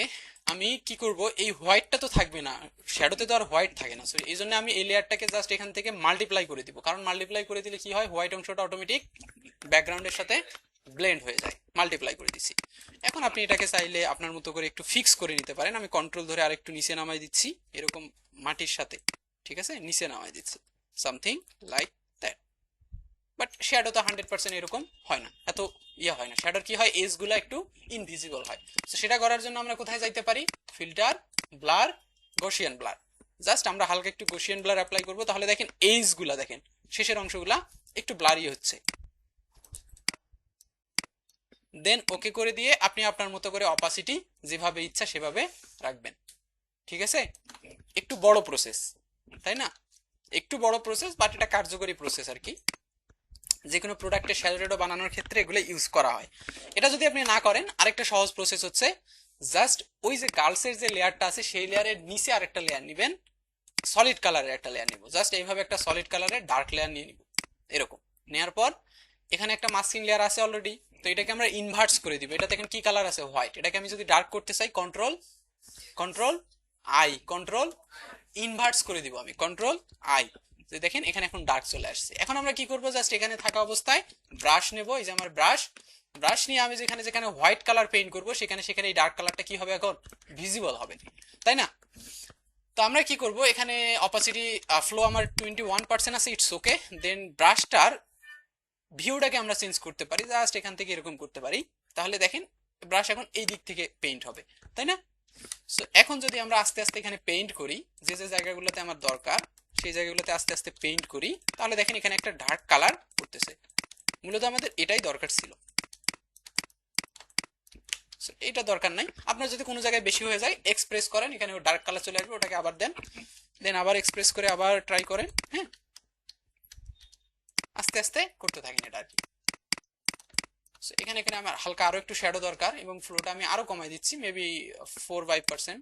আমি কি করব, এই হোয়াইটটা তো থাকবে না, শ্যাডোতে তো আর হোয়াইট থাকে না, সো এই জন্য আমি এই লেয়ারটাকে জাস্ট এখান থেকে মাল্টিপ্লাই করে দিব, কারণ মাল্টিপ্লাই করে দিলে কি হয়, হোয়াইট অংশটা অটোমেটিক ব্যাকগ্রাউন্ডের সাথে ব্লেন্ড হয়ে যায়, মাল্টিপ্লাই করে দিচ্ছি। এখন আপনি এটাকে চাইলে আপনার মতো করে একটু ফিক্স করে নিতে পারেন। আমি কন্ট্রোল ধরে আরেকটু নিচে নামাই দিচ্ছি, এরকম মাটির সাথে, ঠিক আছে, নিচে নামাই দিচ্ছি, something like that. But shadow তো 100% এরকম হয় না, এত ইয়ে হয় না। শ্যাডোর কি হয়, এজ গুলা একটু ইনভিজিবল হয়। তো সেটা করার জন্য আমরা কোথায় যাইতে পারি, filter, blur, Gaussian blur. Just আমরা হালকা একটু গসিয়ান ব্লার অ্যাপ্লাই করবো, তাহলে দেখেন এজ গুলা, দেখেন শেষের অংশগুলা একটু ব্লারি হচ্ছে। দেন ওকে করে দিয়ে আপনি আপনার মতো করে অপাসিটি যেভাবে ইচ্ছা সেভাবে রাখবেন। ঠিক আছে, একটু বড় প্রসেস, তাই না, একটু বড় প্রসেস, বাট এটা কার্যকরী প্রসেস আর কি। যে কোনো প্রোডাক্টের শ্যাডো বানানোর ক্ষেত্রে এগুলো ইউজ করা হয়। এটা যদি আপনি না করেন, আরেকটা সহজ প্রসেস হচ্ছে, জাস্ট ওই যে গার্লসের যে লেয়ারটা আছে সেই লেয়ারের নিচে আরেকটা লেয়ার নিবেন, সলিড কালারের একটা লেয়ার নিব, জাস্ট এইভাবে একটা সলিড কালারের ডার্ক লেয়ার নিয়ে নিব। এরকম নেওয়ার পর এখানে একটা মাস্কিং লেয়ার আছে অলরেডি, তো এটাকে আমরা ইনভার্টস করে দিব। এটা দেখেন কি কালার আছে, হোয়াইট। এটাকে আমি যদি ডার্ক করতে চাই, control control I, control inverts করে দিব আমি, কন্ট্রোল আই। দেখেন এখানে এখন ডার্ক চলে আসছে। এখন আমরা কি করব, জাস্ট এখানে থাকা অবস্থায় ব্রাশ নেব, এই যে আমার ব্রাশ, ব্রাশ নিয়ে আমি যেখানে যেখানে হোয়াইট কালার পেইন্ট করব সেখানে সেখানে এই ডার্ক কালারটা কি হবে, এখন ভিজিবল হবে, তাই না। তো আমরা কি করব, এখানে অপাসিটি ফ্লো আমার 21% আছে, ইটস ওকে। দেন ব্রাশটার ভিউটাকে আমরা চেঞ্জ করতে পারি, জাস্ট এখান থেকে এরকম করতে পারি, তাহলে দেখেন ব্রাশ এখন এই দিক থেকে পেইন্ট হবে, তাই না। সো এখন যদি আমরা আস্তে আস্তে এখানে পেইন্ট করি, যে যে জায়গাগুলোতে আমার দরকার সেই জায়গাগুলোতে আস্তে আস্তে পেইন্ট করি, তাহলে দেখেন এখানে একটা ডার্ক কালার করতেছে। মূলত আমাদের এটাই দরকার ছিল, এটা দরকার নাই। আপনার যদি কোনো জায়গায় বেশি হয়ে যায়, এক্সপ্রেস করেন, এখানে ডার্ক কালার চলে আসবে, ওটাকে আবার দেন, দেন আবার এক্সপ্রেস করে আবার ট্রাই করেন। হ্যাঁ, আস্তে আস্তে করতে থাকেন এটা আর কি। এখানে এখানে আমার হালকা আরো একটু শ্যাডো দরকার, এবং ফ্লোটা আমি আরো কমাই দিচ্ছি, মেবি 4-5%,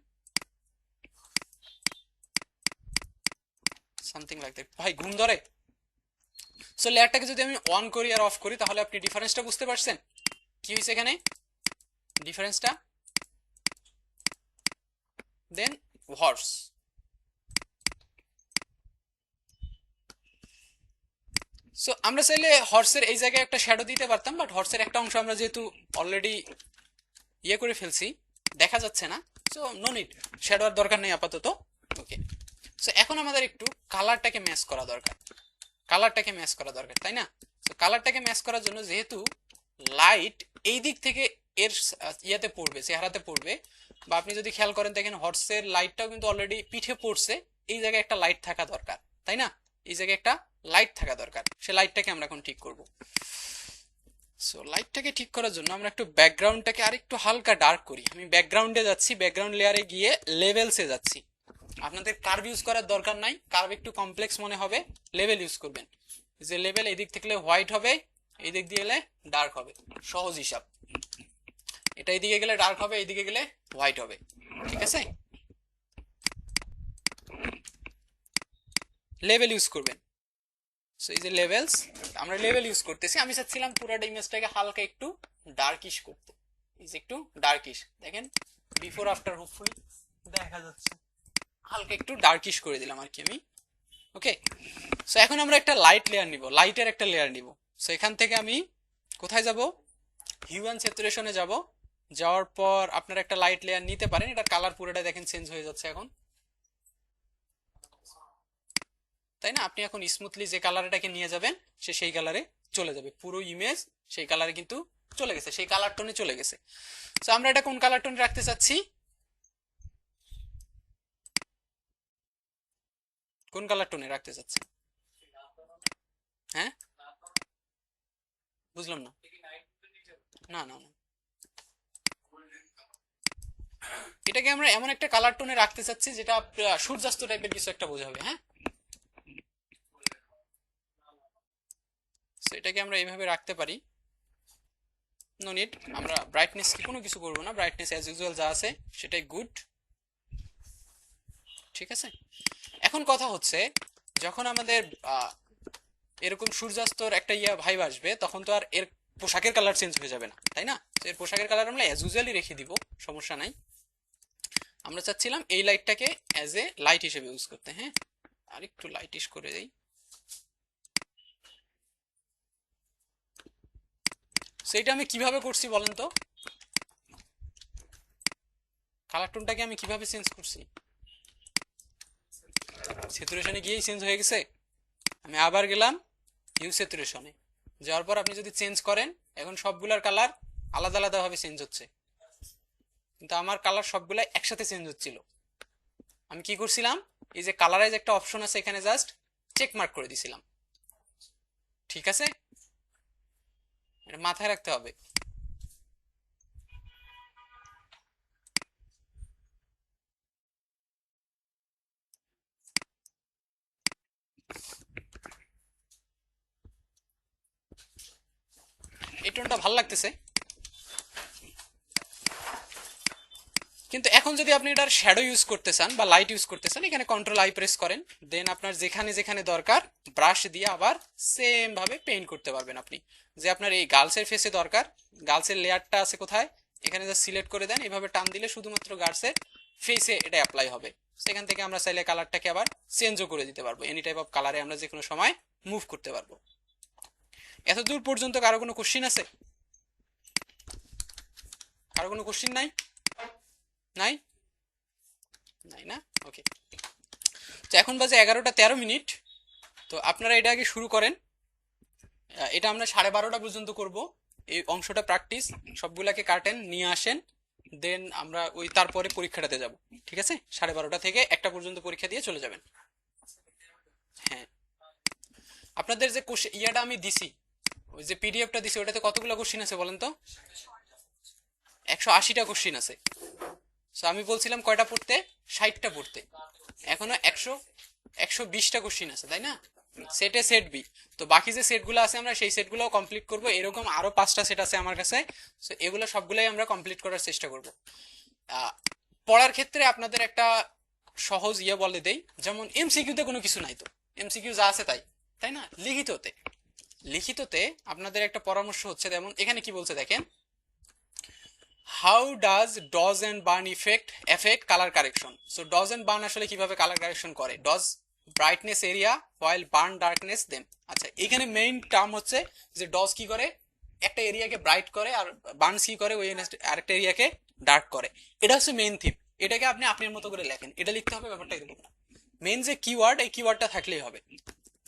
সামথিং লাইক দ্যাট। ভাই ঘুম ধরে। সো লেয়ারটাকে যদি আমি অন করি আর অফ করি, তাহলে আপনি ডিফারেন্সটা বুঝতে পারছেন কি হয়েছে এখানে, ডিফারেন্সটা। দেন হর্স, সো আমরা চাইলে হর্সের এই জায়গায় একটা শ্যাডো দিতে পারতাম, বাট হর্সের একটা অংশ আমরা যেহেতু অলরেডি ইয়ে করে ফেলছি, দেখা যাচ্ছে না, সো নো নিড, শ্যাডো আর দরকার নেই আপাতত। ওকে, সো এখন আমাদের একটু কালারটাকে ম্যাচ করা দরকার, কালারটাকে ম্যাচ করা দরকার, তাই না। সো কালারটাকে ম্যাচ করার জন্য, যেহেতু লাইট এই দিক থেকে এর ইয়াতে পড়বে, চেহারাতে পড়বে, বা আপনি যদি খেয়াল করেন দেখেন হর্সের লাইটটাও কিন্তু অলরেডি পিঠে পড়ছে, এই জায়গায় একটা লাইট থাকা দরকার, তাই না, এই জায়গায় একটা লাইট থাকা দরকার। সে লাইটটাকে আমরা এখন ঠিক করব। সো লাইটটাকে ঠিক করার জন্য আমরা একটু ব্যাকগ্রাউন্ডটাকে আরেকটু হালকা ডার্ক করি। আমি ব্যাকগ্রাউন্ডে যাচ্ছি, ব্যাকগ্রাউন্ড লেয়ারে গিয়ে লেভেলসে যাচ্ছি। আপনাদের কার্ভ ইউজ করার দরকার নাই, কার্ভ একটু কমপ্লেক্স মনে হবে, লেভেল ইউজ করবেন। যে লেভেল এদিক থেকে হোয়াইট হবে, এই দিক দিয়ে গেলে ডার্ক হবে, সহজ হিসাব। এটা এইদিকে গেলে ডার্ক হবে, এইদিকে গেলে হোয়াইট হবে, ঠিক আছে। লেভেল ইউজ করবেন। সো এই যে লেভেলস, আমরা লেভেল ইউজ করতেছি। আমি চাচ্ছিলাম পুরোটা ইমেজটাকে হালকা একটু ডার্কিশ করতে, এই যে একটু ডার্কিশ, দেখেন বিফোর আফটার হোপফুলি দেখা যাচ্ছে, হালকা একটু ডার্কিশ করে দিলাম আর কি আমি। ওকে, সো এখন আমরা একটা লাইট লেয়ার নিব, লাইটের একটা লেয়ার নিব। সো এখান থেকে আমি কোথায় যাব, হিউ অ্যান্ড স্যাচুরেশনে যাব। যাওয়ার পর আপনারা একটা লাইট লেয়ার নিতে পারেন, এটা কালার পুরোটা দেখেন চেঞ্জ হয়ে যাচ্ছে এখন, তাই না? আপনি এখন স্মুথলি যে কালারটাকে নিয়ে যাবেন সে সেই কালারে চলে যাবে, পুরো ইমেজ সেই কালারে কিন্তু চলে গেছে, সেই কালার টোনে চলে গেছে। তো আমরা এটা কোন কালার টোনে রাখতে চাচ্ছি, কোন কালার টোনে রাখতে চাচ্ছি? হ্যাঁ, বুঝলাম না। না না না, এটাকে আমরা এমন একটা কালার টোনে রাখতে চাচ্ছি যেটা সূর্যাস্ত টাইপের কিছু একটা বোঝাবে। হ্যাঁ, তো এটাকে আমরা এইভাবে রাখতে পারি। নো নিড, আমরা ব্রাইটনেস কি কোনো কিছু করবো না, ব্রাইটনেস অ্যাজ ইউজুয়াল যা আছে সেটাই গুড। ঠিক আছে, এখন কথা হচ্ছে যখন আমাদের এরকম সূর্যাস্তর একটা ভাইব আসবে, তখন তো আর এর পোশাকের কালার চেঞ্জ হয়ে যাবে না, তাই না? তো এর পোশাকের কালার আমরা অ্যাজ ইউজুয়ালি রেখে দিব, সমস্যা নাই। আমরা চাচ্ছিলাম এই লাইটটাকে অ্যাজ এ লাইট হিসেবে ইউজ করতে। হ্যাঁ, আর একটু লাইটিশ করে দেই। সেইটা আমি কিভাবে করছি বলেন তো, কালার টোনটাকে আমি কিভাবে চেঞ্জ করছি? স্যাচুরেশনে গিয়েই চেঞ্জ হয়ে গেছে। আমি আবার গেলাম হিউ স্যাচুরেশনে, যাওয়ার পর আপনি যদি চেঞ্জ করেন, এখন সবগুলার কালার আলাদা আলাদা ভাবে চেঞ্জ হচ্ছে, কিন্তু আমার কালার সবগুলাই একসাথে চেঞ্জ হচ্ছিল। আমি কি করছিলাম, এই যে কালারাইজ একটা অপশন আছে এখানে, জাস্ট চেক মার্ক করে দিছিলাম। ঠিক আছে, এটা মাথায় রাখতে হবে। এই টোনটা ভালো লাগতেছে, কিন্তু এখন যদি আপনি এটার শ্যাডো ইউজ করতে চান বা লাইট ইউজ করতে চান, এখানে কন্ট্রোল আই প্রেস করেন, দেন আপনার যেখানে যেখানে দরকার ব্রাশ দিয়ে আবার সেম ভাবে পেইন্ট করতে পারবেন আপনি। যে আপনার এই গার্লসের ফেসে দরকার, গার্লসের লেয়ারটা আছে কোথায়, এখানে যা সিলেক্ট করে দেন, এভাবে টান দিলে শুধুমাত্র গার্লসের ফেসে এটা অ্যাপ্লাই হবে। সেখান থেকে আমরা চাইলে কালারটাকে আবার চেঞ্জও করে দিতে পারবো, এনি টাইপ অফ কালারে আমরা যে কোনো সময় মুভ করতে পারবো। এতদূর পর্যন্ত কারো কোনো কোশ্চিন আছে? কারো কোনো কোশ্চিন নাই? নাই, নাই না? ওকে, তো এখন বাজে 11টা 13 মিনিট। তো আপনারা এটা আগে শুরু করেন, এটা আমরা 12:30 পর্যন্ত করব। এই অংশটা প্র্যাকটিস, সবগুলাকে কাটেন নিয়ে আসেন, দেন আমরা ওই তারপরে পরীক্ষাটাতে যাব। ঠিক আছে, 12:30 থেকে 1টা পর্যন্ত পরীক্ষা দিয়ে চলে যাবেন। হ্যাঁ, আপনাদের যে ইয়াটা আমি দিছি, ওই যে পিডিএফটা দিছি, ওটাতে কতগুলো কোশ্চিন আছে বলেন তো? 180টা কোশ্চিন আছে। সো আমি বলছিলাম কয়টা পড়তে, 60টা পড়তে, এখনো 120টা কোশ্চিন আছে, তাই না? সেটে সেট বি, তো বাকি যে সেটগুলো আছে আমরা সেই সেটগুলো কমপ্লিট করব। এরকম আরো 5টা সেট আছে আমার কাছে, সো এগুলো সবগুলাই আমরা কমপ্লিট করার চেষ্টা করব। পড়ার ক্ষেত্রে আপনাদের একটা সহজ বলে দেই, যেমন এমসিকিউতে কোনো কিছু নাই, তো এমসিকিউ যা আছে তাই, তাই না? লিখিততে, লিখিততে আপনাদের একটা পরামর্শ হচ্ছে, যেমন এখানে কি বলছে দেখেন, how does dodge and burn effect colour correction. So dodge and burn আসলে কিভাবে কালার কারেকশন করে? Dodge brightness area while burn darkness them. আচ্ছা, এখানে মেইন টার্ম হচ্ছে যে ডজ কি করে, একটা এরিয়াকে ব্রাইট করে, আর বার্নস কি করে, ওই আরেকটা এরিয়াকে ডার্ক করে। এটা হচ্ছে মেইন থিম। এটাকে আপনি আপনার মতো করে লেখেন, এটা লিখতে হবে, ব্যাপারটা এরকম না। মেইন যে কিওয়ার্ড, এই কিওয়ার্ডটা থাকলেই হবে।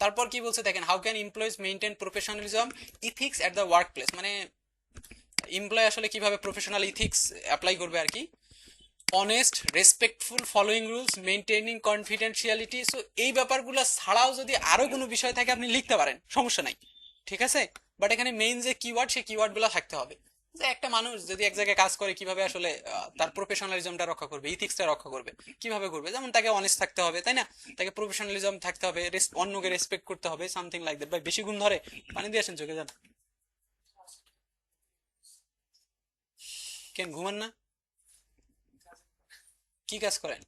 তারপর কি বলছে দেখেন, how can employees maintain professionalism ethics at the work place, মানে এমপ্লয় আসলে কিভাবে প্রফেশনাল ইথিক্স অ্যাপ্লাই করবে আর কি। Honest, respectful, following rules, maintaining confidentiality. So এই ব্যাপারগুলো ছাড়াও যদি আরো কোনো বিষয় থাকে আপনি লিখতে পারেন, সমস্যা নাই। ঠিক আছে, বাট এখানে মেইন যে কিওয়ার্ড, সেই কিওয়ার্ডগুলো থাকতে হবে। যে একটা মানুষ যদি এক জায়গায় কাজ করে, কিভাবে আসলে তার প্রফেশনালিজমটা রক্ষা করবে, ইথিক্সটা রক্ষা করবে, কিভাবে করবে? যেমন তাকে অনেস্ট থাকতে হবে, তাই না? তাকে প্রফেশনালিজম থাকতে হবে, অন্যকে রেসপেক্ট করতে হবে, সামথিং লাইক দ্যাট। ভাই বেশি ঘুম ধরে, পানি দিয়ে আসেন চোখে যান। কেন ঘুমান না? কি কাজ করেন?